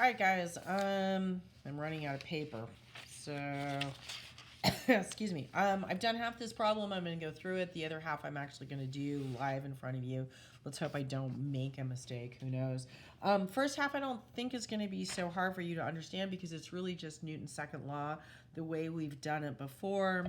All right, guys. I'm running out of paper, so excuse me. I've done half this problem. I'm going to go through it. The other half I'm actually going to do live in front of you. Let's hope I don't make a mistake. Who knows? First half I don't think is going to be so hard for you to understand because it's really just Newton's second law, the way we've done it before.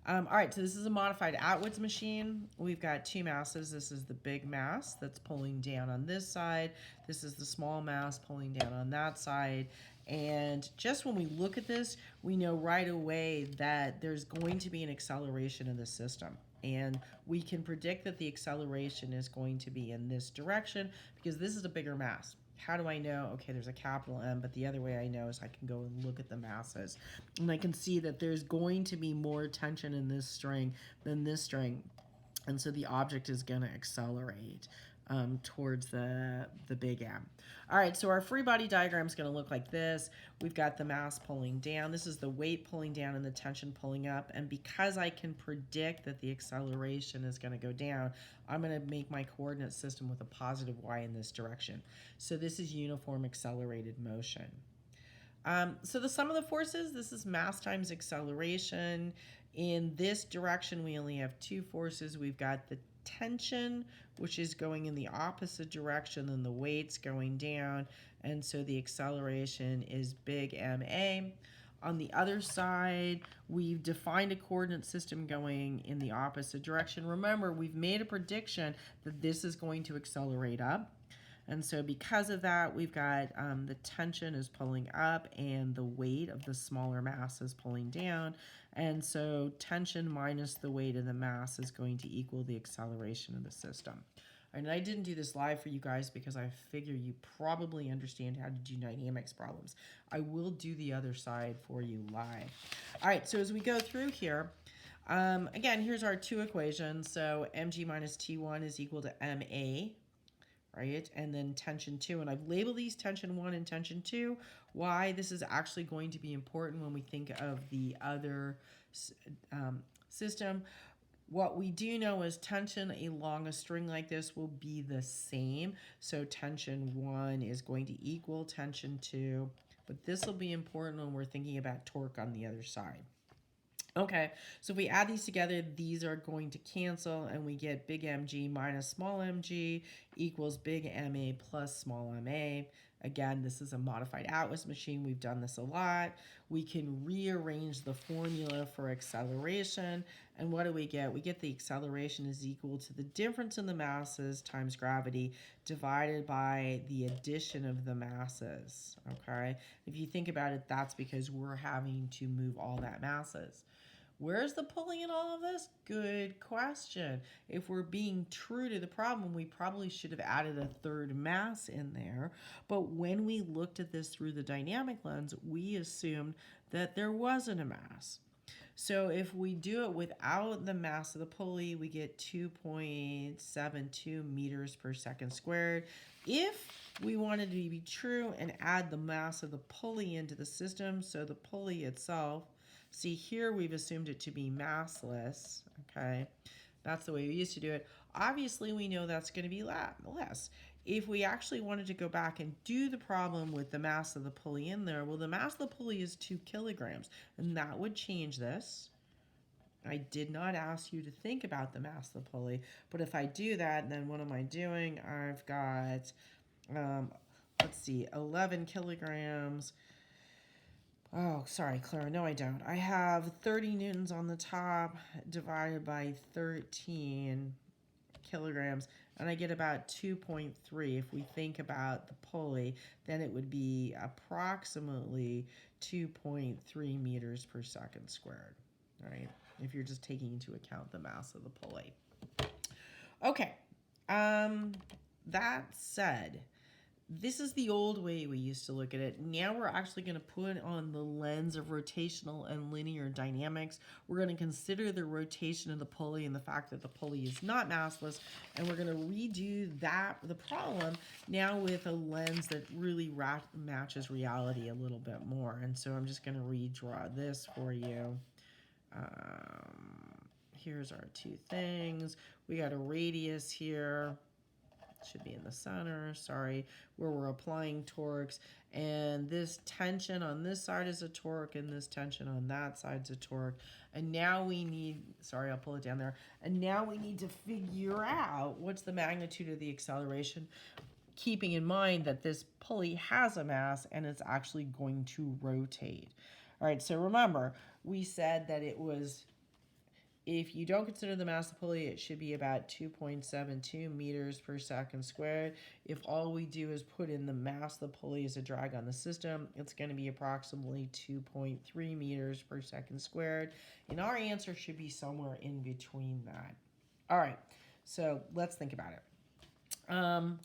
All right, so this is a modified Atwoods machine. We've got two masses. This is the big mass that's pulling down on this side. This is the small mass pulling down on that side. And just when we look at this, we know right away that there's going to be an acceleration in the system. And we can predict that the acceleration is going to be in this direction because this is a bigger mass. How do I know? Okay, there's a capital M, but the other way I know is I can go and look at the masses. And I can see that there's going to be more tension in this string than this string. And so the object is going to accelerate towards the big M. All right, so our free body diagram is going to look like this. We've got the mass pulling down. This is the weight pulling down and the tension pulling up. And because I can predict that the acceleration is going to go down, I'm going to make my coordinate system with a positive y in this direction. So this is uniform accelerated motion. So the sum of the forces, this is mass times acceleration. In this direction, we only have two forces. We've got the tension, which is going in the opposite direction than the weight's going down. And so the acceleration is big MA. On the other side, we've defined a coordinate system going in the opposite direction. Remember, we've made a prediction that this is going to accelerate up. And so because of that, we've got the tension is pulling up and the weight of the smaller mass is pulling down. And so tension minus the weight of the mass is going to equal the acceleration of the system. And I didn't do this live for you guys because I figure you probably understand how to do dynamics problems. I will do the other side for you live. All right, so as we go through here, again, here's our two equations. So mg minus T1 is equal to MA, right? And then tension 2. And I've labeled these tension 1 and tension 2. Why? This is actually going to be important when we think of the other system. What we do know is tension along a string like this will be the same. So tension 1 is going to equal tension 2. But this will be important when we're thinking about torque on the other side. Okay, so if we add these together, these are going to cancel, and we get big mg minus small mg equals big ma plus small ma. Again, this is a modified Atwoods machine. We've done this a lot. We can rearrange the formula for acceleration, and what do we get? We get the acceleration is equal to the difference in the masses times gravity divided by the addition of the masses, okay? If you think about it, that's because we're having to move all that masses. Where's the pulling in all of this? Good question. If we're being true to the problem, we probably should have added a third mass in there. But when we looked at this through the dynamic lens, we assumed that there wasn't a mass. So if we do it without the mass of the pulley, we get 2.72 meters per second squared. If we wanted to be true and add the mass of the pulley into the system, so the pulley itself, see here we've assumed it to be massless, okay? That's the way we used to do it. Obviously we know that's going to be less. If we actually wanted to go back and do the problem with the mass of the pulley in there, well, the mass of the pulley is 2 kilograms, and that would change this. I did not ask you to think about the mass of the pulley, but if I do that, then what am I doing? I've got, let's see, 11 kilograms. Oh, sorry, Clara. No, I don't. I have 30 newtons on the top divided by 13 kilograms, and I get about 2.3. If we think about the pulley, then it would be approximately 2.3 meters per second squared, right? If you're just taking into account the mass of the pulley. Okay, that said, this is the old way we used to look at it. Now we're actually going to put on the lens of rotational and linear dynamics. We're going to consider the rotation of the pulley and the fact that the pulley is not massless, and we're going to redo the problem now with a lens that really matches reality a little bit more. And so I'm just going to redraw this for you. Here's our two things. We got a radius here. should be in the center, sorry, where we're applying torques. And this tension on this side is a torque, and this tension on that side's a torque. And now we need, sorry, I'll pull it down there. And now we need to figure out what's the magnitude of the acceleration, keeping in mind that this pulley has a mass and it's actually going to rotate. All right, so remember, we said that it was, if you don't consider the mass of the pulley, it should be about 2.72 meters per second squared. If all we do is put in the mass of the pulley as a drag on the system, it's going to be approximately 2.3 meters per second squared. And our answer should be somewhere in between that. All right, so let's think about it. All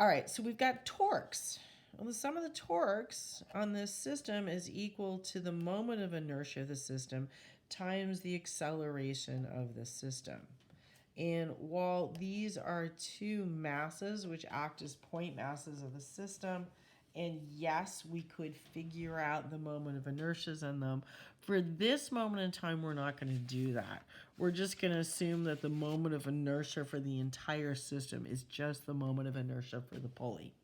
right, so we've got torques. Well, the sum of the torques on this system is equal to the moment of inertia of the system times the acceleration of the system. And while these are two masses which act as point masses of the system, and yes, we could figure out the moment of inertias in them, for this moment in time, we're not going to do that. We're just going to assume that the moment of inertia for the entire system is just the moment of inertia for the pulley.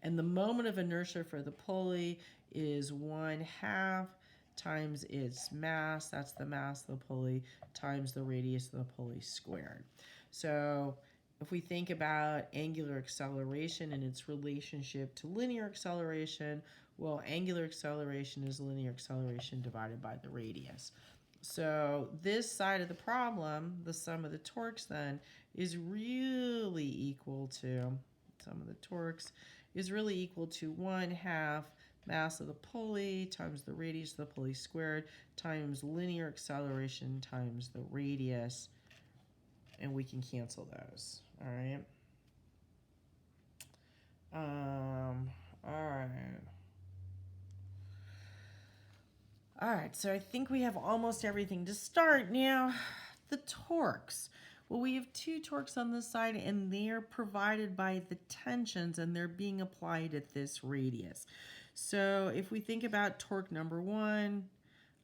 And the moment of inertia for the pulley is 1/2 times its mass, that's the mass of the pulley, times the radius of the pulley squared. So if we think about angular acceleration and its relationship to linear acceleration, well, angular acceleration is linear acceleration divided by the radius. So this side of the problem, the sum of the torques then, is really equal to, sum of the torques is really equal to 1/2 mass of the pulley times the radius of the pulley squared times linear acceleration times the radius, and we can cancel those. All right. All right, so I think we have almost everything to start. Now, the torques. Well, we have two torques on this side, and they're provided by the tensions, and they're being applied at this radius. So if we think about torque number one,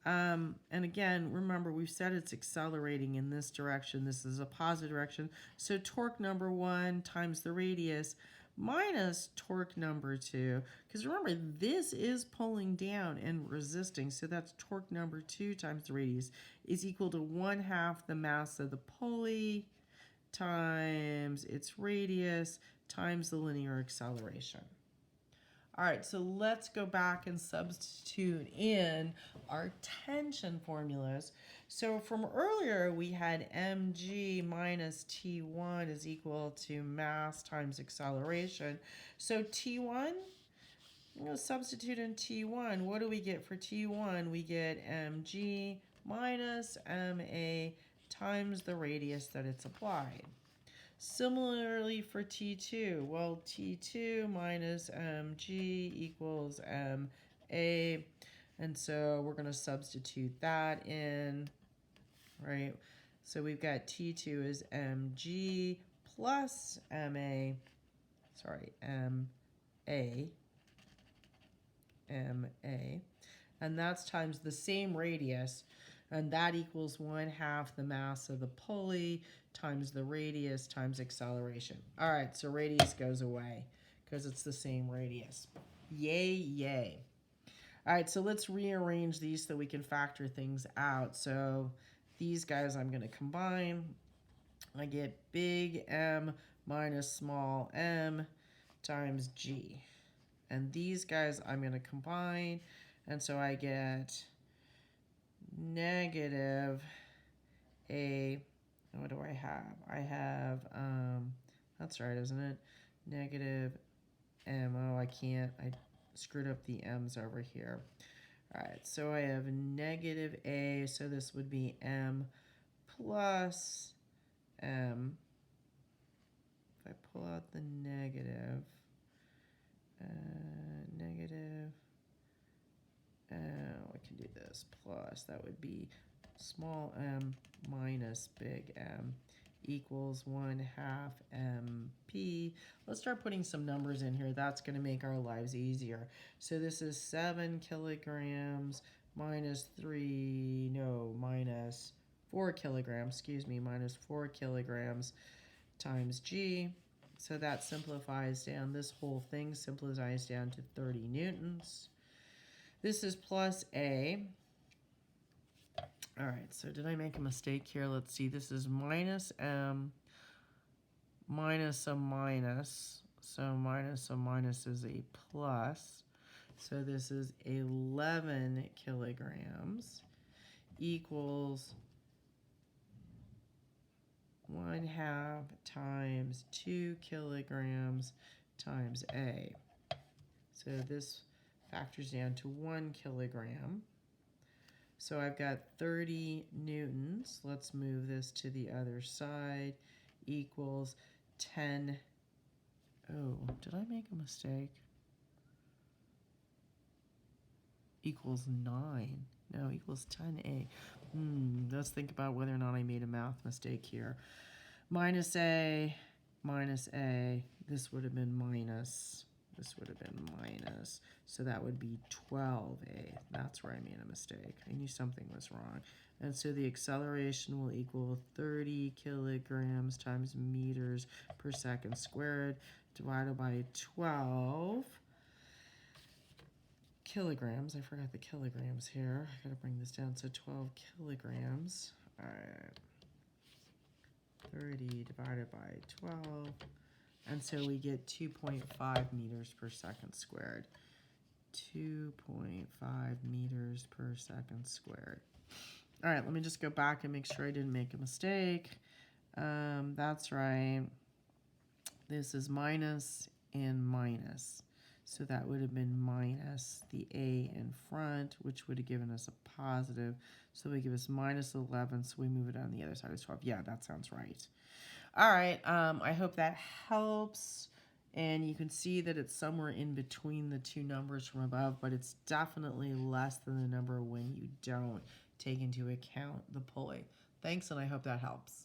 and again, remember, we've said it's accelerating in this direction. This is a positive direction. So torque number one times the radius minus torque number two. Because remember, this is pulling down and resisting. So that's torque number two times the radius is equal to 1/2 the mass of the pulley times its radius times the linear acceleration. All right, so let's go back and substitute in our tension formulas. So from earlier, we had mg minus T1 is equal to mass times acceleration. So T1, I'm going to substitute in T1. What do we get for T1? We get mg minus ma times the radius that it's applied. Similarly for T2, well, T2 minus mg equals ma, and so we're going to substitute that in, right? So we've got T2 is mg plus ma, and that's times the same radius, and that equals 1/2 the mass of the pulley times the radius times acceleration. All right, so radius goes away because it's the same radius. Yay, yay. All right, so let's rearrange these so we can factor things out. So these guys I'm going to combine. I get big M minus small m times g. And these guys I'm going to combine. And so I get negative a, what do I have? I have, that's right, isn't it? Negative m. Oh, I can't. I screwed up the m's over here. All right, so I have negative a, so this would be m plus m. If I pull out the negative, I can do this, plus, that would be small m minus big M equals 1/2 MP. Let's start putting some numbers in here. That's going to make our lives easier. So this is 7 kilograms minus 4 kilograms, minus 4 kilograms times G. So that simplifies down, this whole thing simplifies down to 30 newtons. This is plus A. All right, so did I make a mistake here? Let's see, this is minus M minus a minus. So minus a minus is a plus. So this is 11 kilograms equals 1/2 times 2 kilograms times A. So this factors down to 1 kilogram. So I've got 30 newtons. Let's move this to the other side. Equals 10. Oh, did I make a mistake? Equals 9. No, equals 10A. Let's think about whether or not I made a math mistake here. Minus A, minus A. This would have been minus. This would have been minus. So that would be 12A. That's where I made a mistake. I knew something was wrong. And so the acceleration will equal 30 kilograms times meters per second squared divided by 12 kilograms. I forgot the kilograms here. I gotta bring this down. So 12 kilograms. All right. 30 divided by 12. And so we get 2.5 meters per second squared. 2.5 meters per second squared. All right, let me just go back and make sure I didn't make a mistake. That's right. This is minus and minus. So that would have been minus the A in front, which would have given us a positive. So we give us minus 11, so we move it on the other side of 12. Yeah, that sounds right. All right, I hope that helps. And you can see that it's somewhere in between the two numbers from above, but it's definitely less than the number when you don't take into account the pulley. Thanks, and I hope that helps.